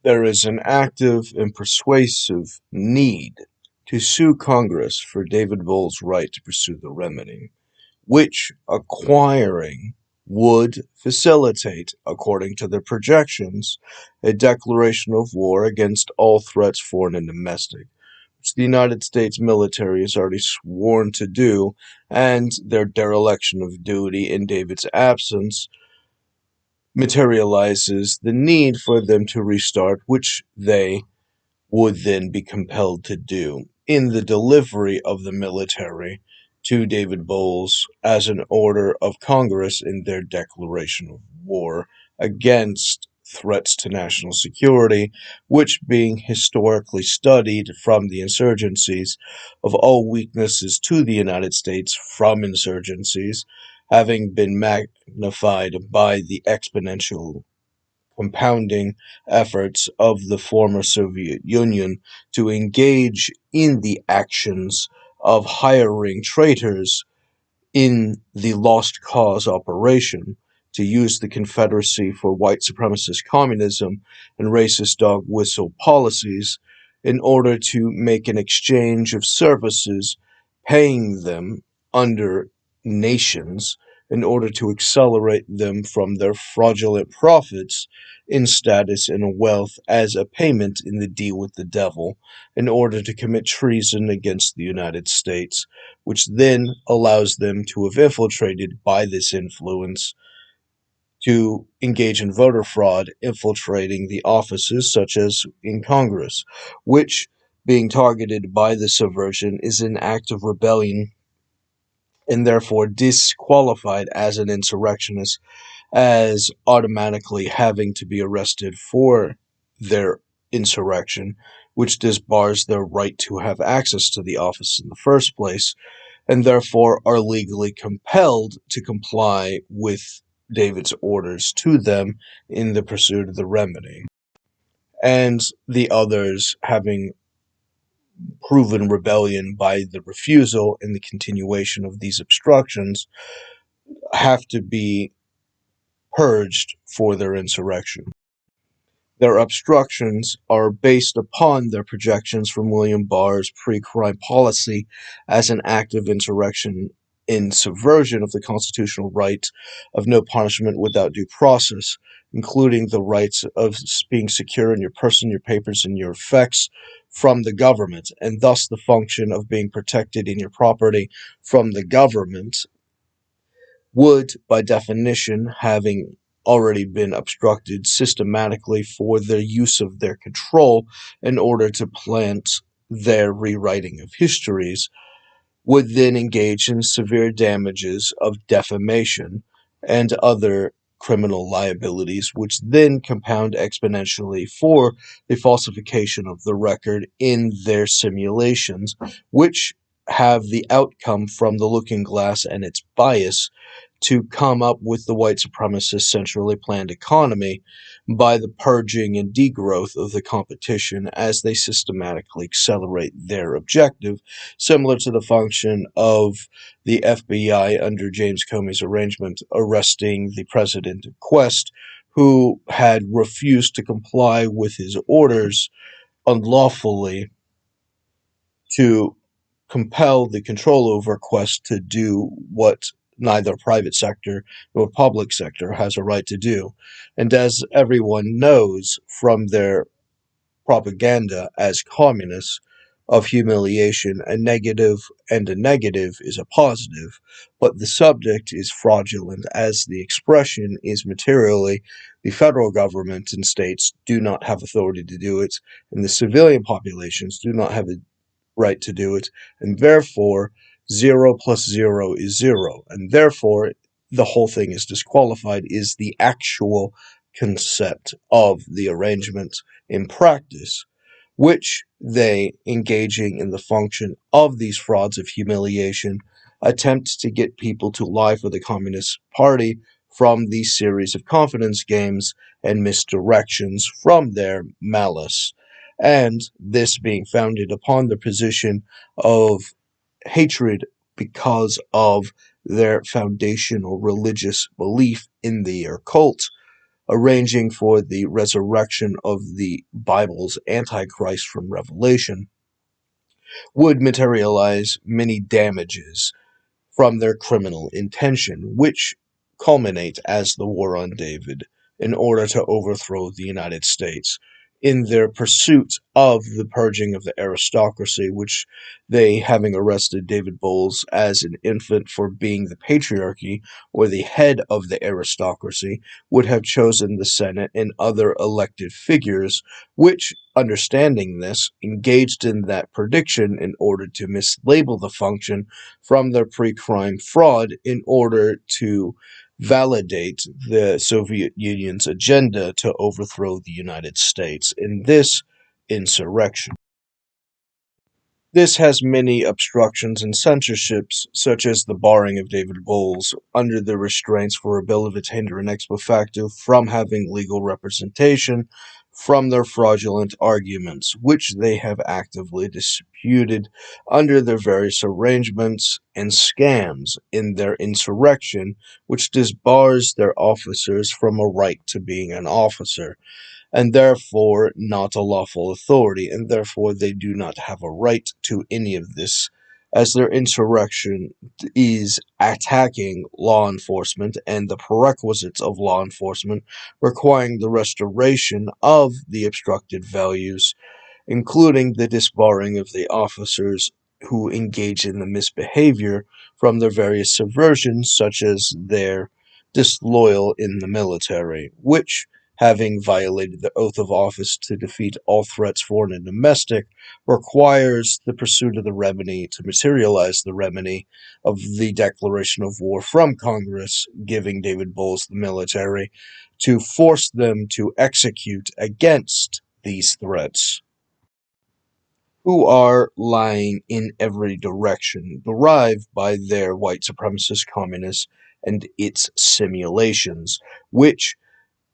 there is an active and persuasive need to sue Congress for David Boal's right to pursue the remedy, which acquiring would facilitate, according to their projections, a declaration of war against all threats, foreign and domestic, which the United States military has already sworn to do, and their dereliction of duty in David's absence materializes the need for them to restart, which they would then be compelled to do in the delivery of the military to David Bowles as an order of Congress in their declaration of war against threats to national security, which, being historically studied from the insurgencies of all weaknesses to the United States from insurgencies, having been magnified by the exponential compounding efforts of the former Soviet Union to engage in the actions of hiring traitors in the Lost Cause operation to use the Confederacy for white supremacist communism and racist dog whistle policies in order to make an exchange of services, paying them under nations in order to accelerate them from their fraudulent profits in status and wealth as a payment in the deal with the devil in order to commit treason against the United States, which then allows them to have infiltrated by this influence to engage in voter fraud, infiltrating the offices such as in Congress, which, being targeted by the subversion, is an act of rebellion and therefore disqualified as an insurrectionist, as automatically having to be arrested for their insurrection, which disbars their right to have access to the office in the first place, and therefore are legally compelled to comply with David's orders to them in the pursuit of the remedy. And the others, having proven rebellion by the refusal and the continuation of these obstructions, have to be purged for their insurrection. Their obstructions are based upon their projections from William Barr's pre-crime policy as an act of insurrection in subversion of the constitutional right of no punishment without due process, including the rights of being secure in your person, your papers, and your effects from the government, and thus the function of being protected in your property from the government would, by definition, having already been obstructed systematically for the use of their control in order to plant their rewriting of histories, would then engage in severe damages of defamation and other criminal liabilities, which then compound exponentially for the falsification of the record in their simulations, which have the outcome from the looking glass and its bias to come up with the white supremacist centrally planned economy by the purging and degrowth of the competition as they systematically accelerate their objective, similar to the function of the FBI under James Comey's arrangement arresting the president of Quest, who had refused to comply with his orders unlawfully to compel the control over Quest to do what neither private sector nor public sector has a right to do. And as everyone knows from their propaganda as communists of humiliation, a negative and a negative is a positive, but the subject is fraudulent as the expression is materially the federal government and states do not have authority to do it, and the civilian populations do not have a right to do it, and therefore 0 plus 0 is 0, and therefore the whole thing is disqualified, is the actual concept of the arrangement in practice, which they, engaging in the function of these frauds of humiliation, attempt to get people to lie for the Communist Party from these series of confidence games and misdirections from their malice, and this being founded upon the position of hatred because of their foundational religious belief in the occult, arranging for the resurrection of the Bible's Antichrist from Revelation, would materialize many damages from their criminal intention, which culminate as the War on David, in order to overthrow the United States in their pursuit of the purging of the aristocracy, which they, having arrested David Bowles as an infant for being the patriarchy or the head of the aristocracy, would have chosen the Senate and other elected figures, which, understanding this, engaged in that prediction in order to mislabel the function from their pre-crime fraud in order to validate the Soviet Union's agenda to overthrow the United States in this insurrection. This has many obstructions and censorships, such as the barring of David Bowles under the restraints for a bill of attainder and ex post facto from having legal representation from their fraudulent arguments, which they have actively disputed under their various arrangements and scams in their insurrection, which disbars their officers from a right to being an officer and therefore not a lawful authority, and therefore they do not have a right to any of this, as their insurrection is attacking law enforcement and the prerequisites of law enforcement, requiring the restoration of the obstructed values, including the disbarring of the officers who engage in the misbehavior from their various subversions, such as their disloyal in the military, which, having violated the oath of office to defeat all threats, foreign and domestic, requires the pursuit of the remedy to materialize the remedy of the declaration of war from Congress, giving David Bowles the military to force them to execute against these threats, who are lying in every direction, derived by their white supremacist communists and its simulations, which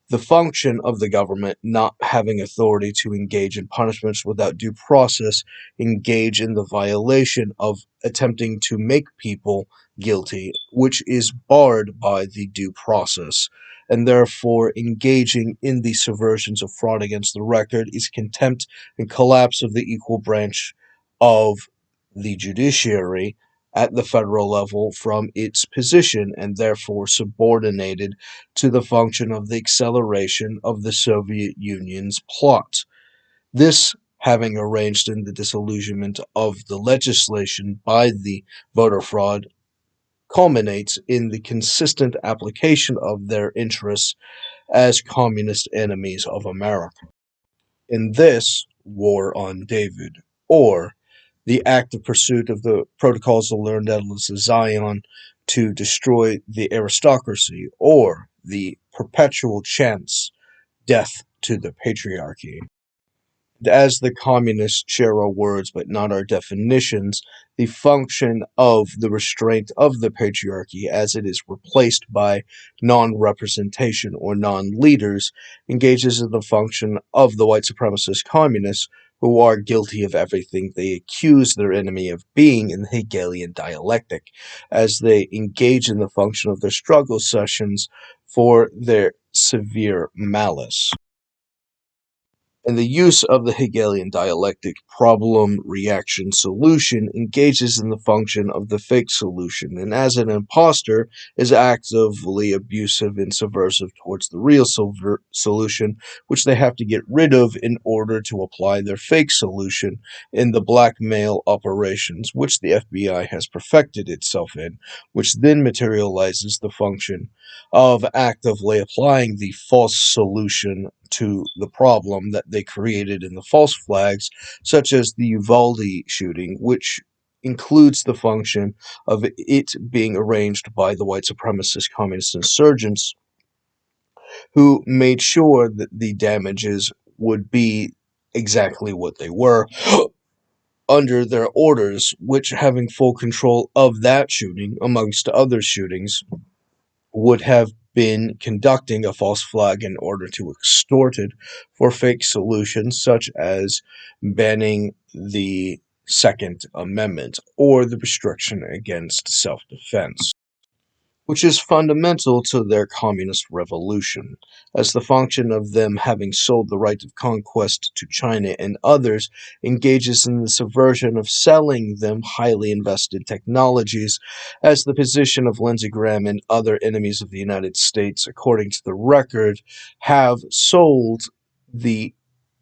the function of the government not having authority to engage in punishments without due process, engage in the violation of attempting to make people guilty, which is barred by the due process, and therefore engaging in the subversions of fraud against the record is contempt and collapse of the equal branch of the judiciary at the federal level from its position, and therefore subordinated to the function of the acceleration of the Soviet Union's plot. This, having arranged in the disillusionment of the legislation by the voter fraud, culminates in the consistent application of their interests as communist enemies of America. In this War on David, or the active pursuit of the protocols of learned Atlas of Zion to destroy the aristocracy, or the perpetual chance death to the patriarchy. As the communists share our words but not our definitions, the function of the restraint of the patriarchy, as it is replaced by non-representation or non-leaders, engages in the function of the white supremacist communists, who are guilty of everything they accuse their enemy of being in the Hegelian dialectic, as they engage in the function of their struggle sessions for their severe malice. And the use of the Hegelian dialectic problem-reaction-solution engages in the function of the fake solution, and as an imposter is actively abusive and subversive towards the real solution, which they have to get rid of in order to apply their fake solution in the blackmail operations, which the FBI has perfected itself in, which then materializes the function of actively applying the false solution to the problem that they created in the false flags, such as the Uvalde shooting, which includes the function of it being arranged by the white supremacist communist insurgents who made sure that the damages would be exactly what they were under their orders, which, having full control of that shooting, amongst other shootings, would have been conducting a false flag in order to extort it for fake solutions such as banning the Second Amendment or the restriction against self-defense. which is fundamental to their communist revolution. As the function of them having sold the right of conquest to China and others, engages in the subversion of selling them highly invested technologies, as the position of Lindsey Graham and other enemies of the United States, according to the record, have sold the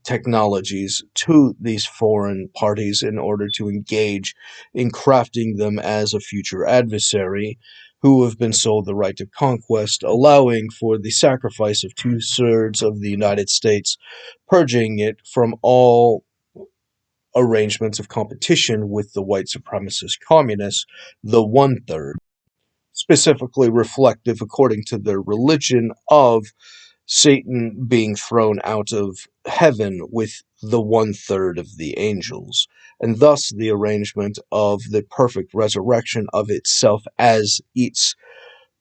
technologies to these foreign parties in order to engage in crafting them as a future adversary who have been sold the right of conquest, allowing for the sacrifice of two-thirds of the United States, purging it from all arrangements of competition with the white supremacist communists, the one-third, specifically reflective, according to their religion, of Satan being thrown out of heaven with the one-third of the angels, and thus the arrangement of the perfect resurrection of itself as its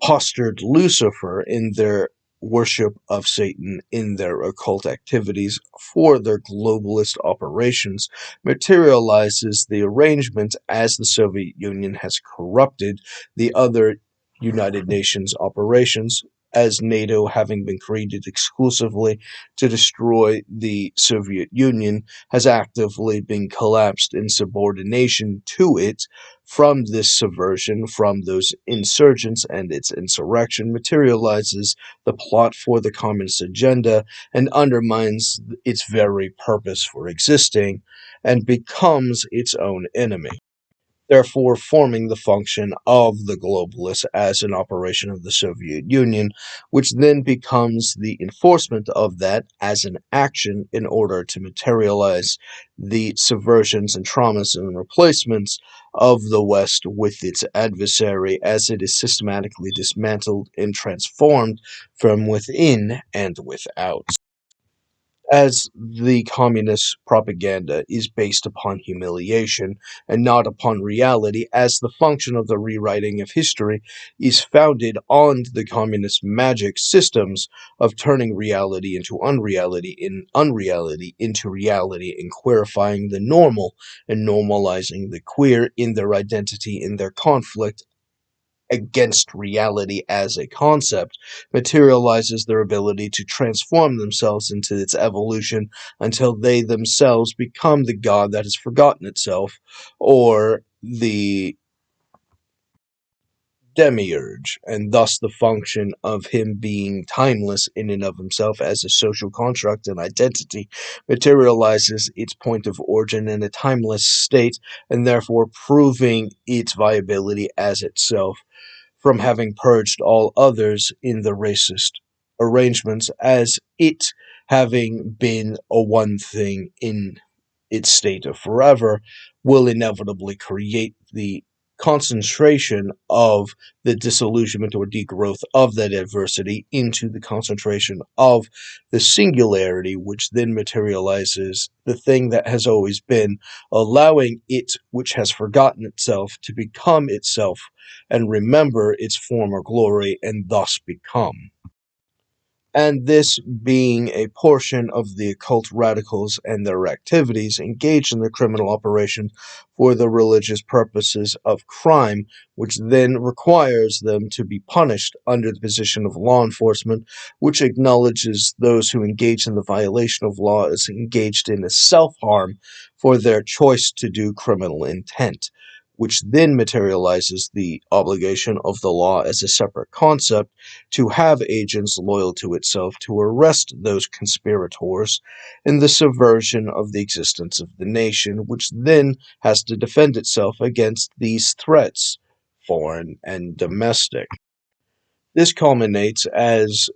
postured Lucifer in their worship of Satan in their occult activities for their globalist operations materializes the arrangement as the Soviet Union has corrupted the other United Nations operations, as NATO having been created exclusively to destroy the Soviet Union has actively been collapsed in subordination to it. From this subversion, from those insurgents and its insurrection, materializes the plot for the communist agenda and undermines its very purpose for existing and becomes its own enemy, therefore forming the function of the globalists as an operation of the Soviet Union, which then becomes the enforcement of that as an action in order to materialize the subversions and traumas and replacements of the West with its adversary as it is systematically dismantled and transformed from within and without, as the communist propaganda is based upon humiliation and not upon reality, as the function of the rewriting of history is founded on the communist magic systems of turning reality into unreality, in unreality into reality, and queerifying the normal and normalizing the queer in their identity, in their conflict against reality as a concept, materializes their ability to transform themselves into its evolution until they themselves become the God that has forgotten itself, or the demiurge, and thus the function of him being timeless in and of himself as a social construct and identity materializes its point of origin in a timeless state, and therefore proving its viability as itself from having purged all others in the racist arrangements, as it having been a one thing in its state of forever, will inevitably create the concentration of the disillusionment or degrowth of that adversity into the concentration of the singularity, which then materializes the thing that has always been, allowing it, which has forgotten itself, to become itself and remember its former glory and thus become, and this being a portion of the occult radicals and their activities engaged in the criminal operation for the religious purposes of crime, which then requires them to be punished under the position of law enforcement, which acknowledges those who engage in the violation of law as engaged in a self-harm for their choice to do criminal intent, which then materializes the obligation of the law as a separate concept to have agents loyal to itself to arrest those conspirators in the subversion of the existence of the nation, which then has to defend itself against these threats, foreign and domestic. This culminates as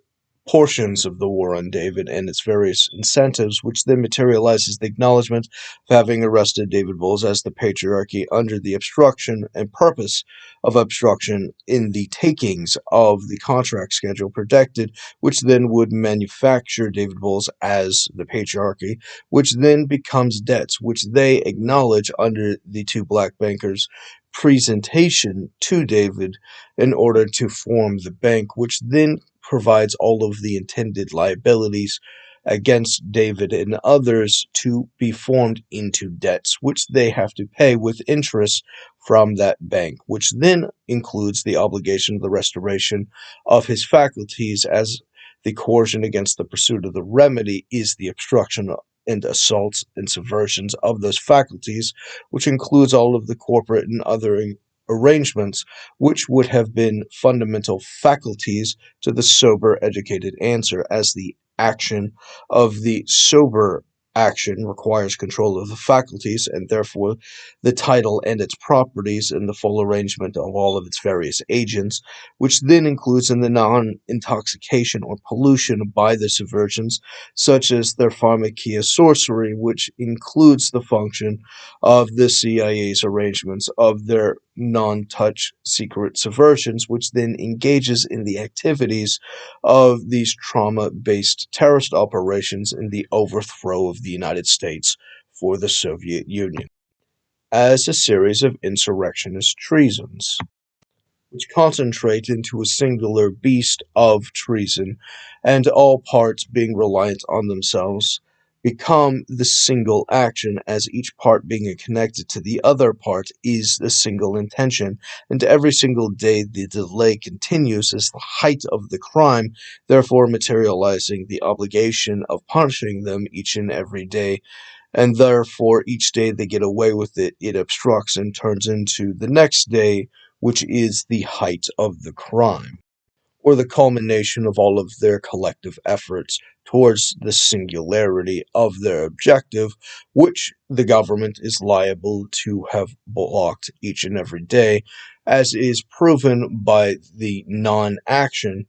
portions of the War on David and its various incentives, which then materializes the acknowledgement of having arrested David Bowles as the patriarchy under the obstruction and purpose of obstruction in the takings of the contract schedule protected, which then would manufacture David Bowles as the patriarchy, which then becomes debts, which they acknowledge under the two black bankers' presentation to David in order to form the bank, which then provides all of the intended liabilities against David and others to be formed into debts, which they have to pay with interest from that bank, which then includes the obligation of the restoration of his faculties, as the coercion against the pursuit of the remedy is the obstruction and assaults and subversions of those faculties, which includes all of the corporate and other arrangements which would have been fundamental faculties to the sober educated answer, as the action of the sober action requires control of the faculties, and therefore the title and its properties and the full arrangement of all of its various agents, which then includes in the non-intoxication or pollution by the subversions, such as their pharmakia sorcery, which includes the function of the CIA's arrangements of their non-touch secret subversions, which then engages in the activities of these trauma-based terrorist operations in the overthrow of the United States for the Soviet Union, as a series of insurrectionist treasons, which concentrate into a singular beast of treason, and all parts being reliant on themselves become the single action, as each part being connected to the other part is the single intention, and every single day the delay continues as the height of the crime, therefore materializing the obligation of punishing them each and every day, and therefore each day they get away with it, it obstructs and turns into the next day, which is the height of the crime, or the culmination of all of their collective efforts towards the singularity of their objective, which the government is liable to have blocked each and every day, as is proven by the non-action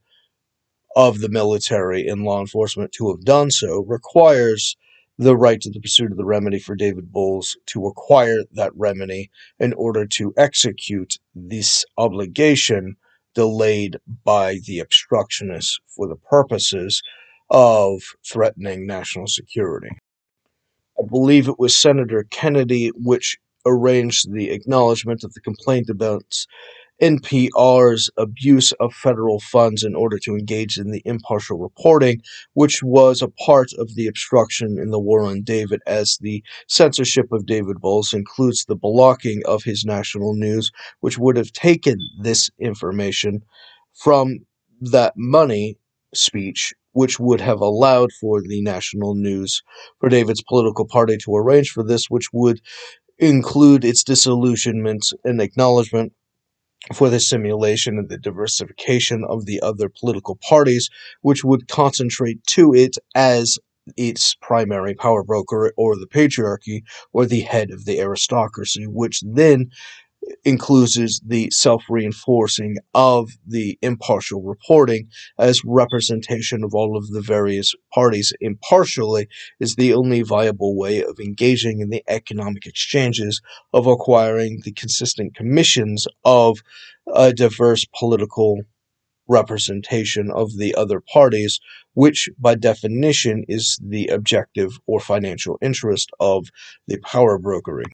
of the military and law enforcement to have done so, requires the right to the pursuit of the remedy for David Bowles to acquire that remedy in order to execute this obligation delayed by the obstructionists for the purposes of threatening national security. I believe it was Senator Kennedy which arranged the acknowledgement of the complaint about NPR's abuse of federal funds in order to engage in the impartial reporting, which was a part of the obstruction in the war on David, as the censorship of David Bowles includes the blocking of his national news, which would have taken this information from that money speech, which would have allowed for the national news for David's political party to arrange for this, which would include its disillusionment and acknowledgement for the simulation and the diversification of the other political parties, which would concentrate to it as its primary power broker, or the patriarchy, or the head of the aristocracy, which then includes the self-reinforcing of the impartial reporting, as representation of all of the various parties impartially is the only viable way of engaging in the economic exchanges, of acquiring the consistent commissions of a diverse political representation of the other parties, which by definition is the objective or financial interest of the power brokering.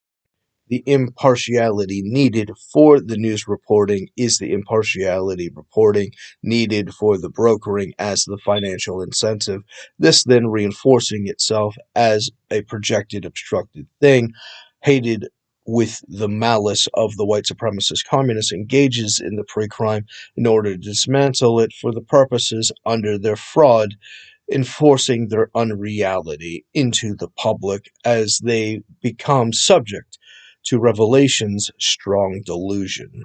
The impartiality needed for the news reporting is the impartiality reporting needed for the brokering as the financial incentive, this then reinforcing itself as a projected obstructed thing, hated with the malice of the white supremacist communists, engages in the pre-crime in order to dismantle it for the purposes under their fraud, enforcing their unreality into the public as they become subject to revelation's strong delusion.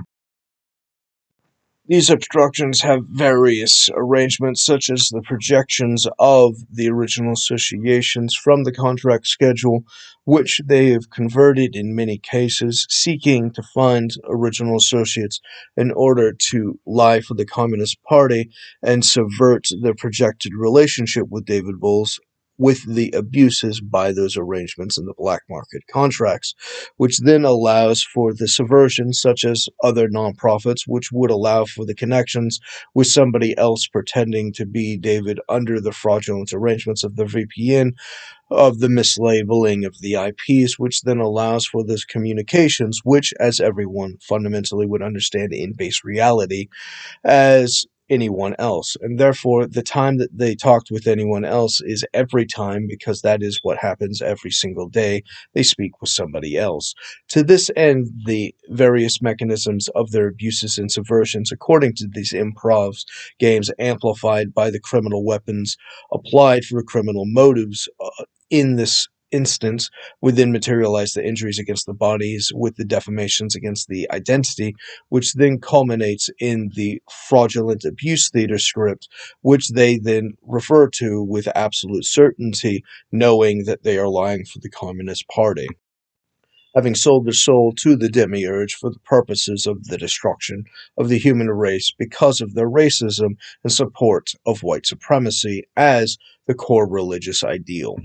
These obstructions have various arrangements, such as the projections of the original associations from the contract schedule, which they have converted in many cases, seeking to find original associates in order to lie for the Communist Party and subvert the projected relationship with David Bowles, with the abuses by those arrangements in the black market contracts, which then allows for the subversion, such as other nonprofits, which would allow for the connections with somebody else pretending to be David under the fraudulent arrangements of the VPN, of the mislabeling of the IPs, which then allows for those communications, which, as everyone fundamentally would understand in base reality, as anyone else, and therefore the time that they talked with anyone else is every time, because that is what happens every single day they speak with somebody else. To this end, the various mechanisms of their abuses and subversions, according to these improvs games, amplified by the criminal weapons applied for criminal motives, in this instance, would then materialize the injuries against the bodies with the defamations against the identity, which then culminates in the fraudulent abuse theater script, which they then refer to with absolute certainty, knowing that they are lying for the Communist Party, having sold their soul to the demiurge for the purposes of the destruction of the human race because of their racism and support of white supremacy as the core religious ideal.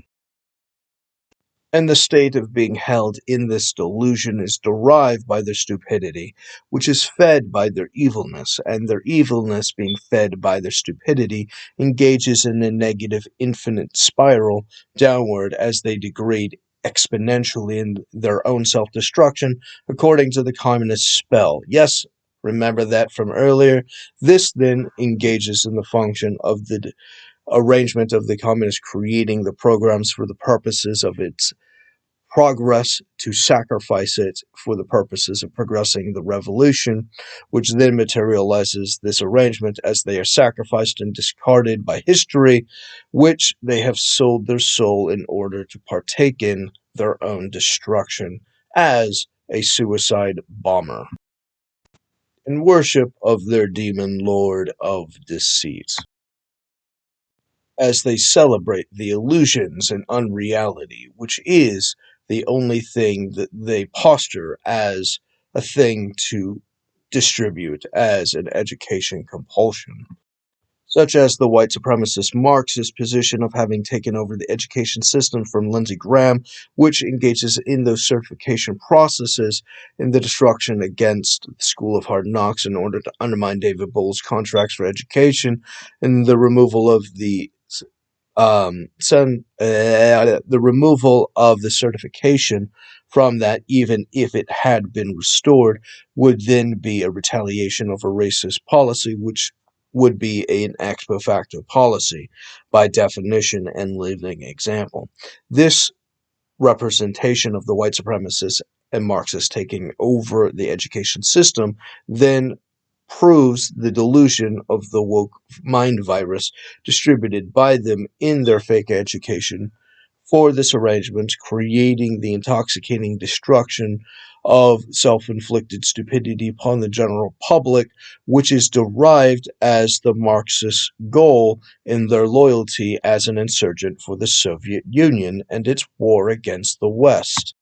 And the state of being held in this delusion is derived by their stupidity, which is fed by their evilness, and their evilness, being fed by their stupidity, engages in a negative infinite spiral downward as they degrade exponentially in their own self-destruction, according to the communist spell. Yes, remember that from earlier. This then engages in the function of the arrangement of the communist creating the programs for the purposes of its progress, to sacrifice it for the purposes of progressing the revolution, which then materializes this arrangement as they are sacrificed and discarded by history, which they have sold their soul in order to partake in their own destruction as a suicide bomber, in worship of their demon lord of deceit, as they celebrate the illusions and unreality, which is the only thing that they posture as a thing to distribute as an education compulsion, such as the white supremacist Marxist position of having taken over the education system from Lindsey Graham, which engages in those certification processes in the destruction against the School of Hard Knocks in order to undermine David Bohl's contracts for education, and the removal of the removal of the certification from that, even if it had been restored, would then be a retaliation of a racist policy, which would be an ex post facto policy by definition and living example. This representation of the white supremacists and Marxists taking over the education system then proves the delusion of the woke mind virus distributed by them in their fake education for this arrangement, creating the intoxicating destruction of self-inflicted stupidity upon the general public, which is derived as the Marxist goal in their loyalty as an insurgent for the Soviet Union and its war against the West.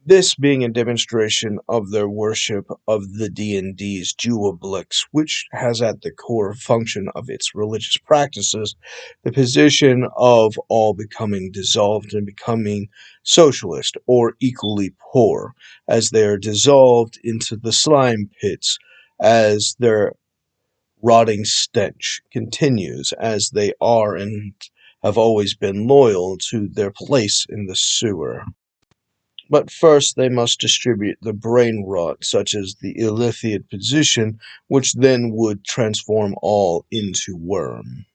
This being a demonstration of their worship of the D&D's Jewoblix, which has at the core function of its religious practices the position of all becoming dissolved and becoming socialist or equally poor, as they are dissolved into the slime pits, as their rotting stench continues, as they are and have always been loyal to their place in the sewer. But first they must distribute the brain rot, such as the illithid position, which then would transform all into worm.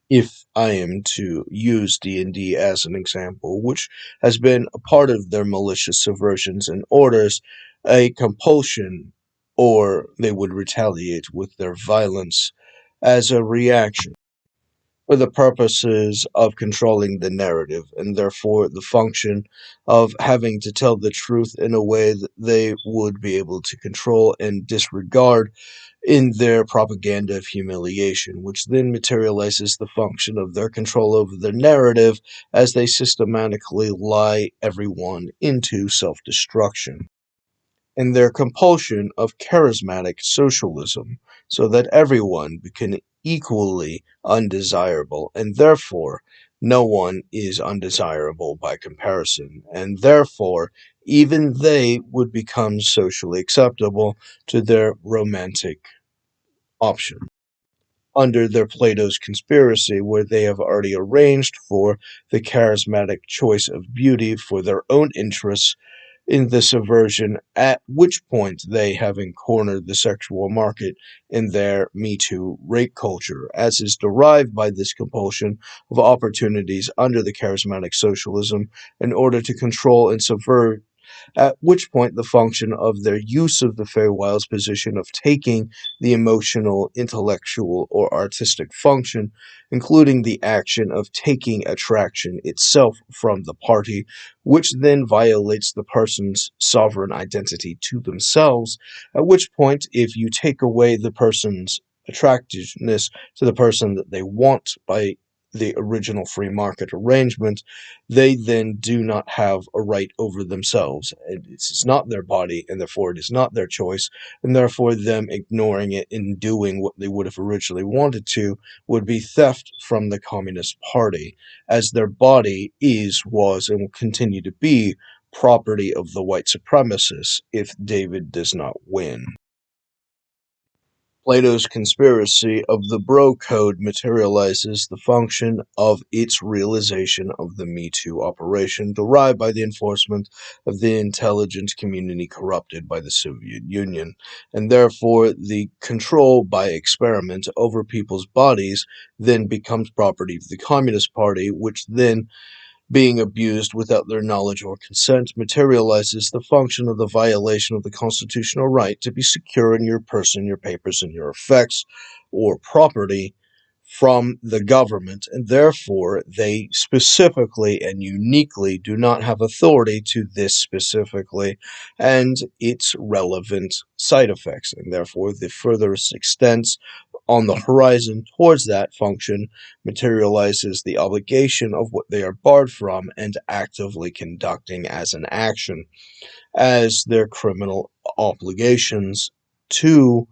If I am to use D&D as an example, which has been a part of their malicious subversions and orders, a compulsion, or they would retaliate with their violence as a reaction for the purposes of controlling the narrative, and therefore the function of having to tell the truth in a way that they would be able to control and disregard in their propaganda of humiliation, which then materializes the function of their control over the narrative as they systematically lie everyone into self-destruction, and their compulsion of charismatic socialism, so that everyone become equally undesirable, and therefore no one is undesirable by comparison, and therefore even they would become socially acceptable to their romantic option under their Plato's conspiracy, where they have already arranged for the charismatic choice of beauty for their own interests, in this aversion, at which point they, having cornered the sexual market in their Me Too rape culture, as is derived by this compulsion of opportunities under the charismatic socialism in order to control and subvert, at which point the function of their use of the Feywild's position of taking the emotional, intellectual, or artistic function, including the action of taking attraction itself from the party, which then violates the person's sovereign identity to themselves, at which point, if you take away the person's attractiveness to the person that they want by the original free market arrangement, they then do not have a right over themselves. It is not their body, and therefore it is not their choice, and therefore them ignoring it and doing what they would have originally wanted to would be theft from the Communist Party, as their body is, was, and will continue to be property of the white supremacists if David does not win. Plato's conspiracy of the Bro Code materializes the function of its realization of the Me Too operation derived by the enforcement of the intelligence community corrupted by the Soviet Union, and therefore the control by experiment over people's bodies then becomes property of the Communist Party, which then being abused without their knowledge or consent materializes the function of the violation of the constitutional right to be secure in your person, your papers, and your effects or property from the government, and therefore they specifically and uniquely do not have authority to this specifically and its relevant side effects, and therefore the furthest extents on the horizon towards that function materializes the obligation of what they are barred from and actively conducting as an action, as their criminal obligations to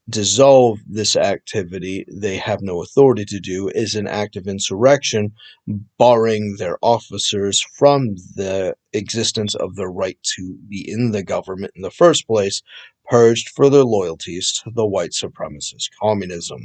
dissolve this activity they have no authority to do is an act of insurrection, barring their officers from the existence of the right to be in the government in the first place, purged for their loyalties to the white supremacist communism.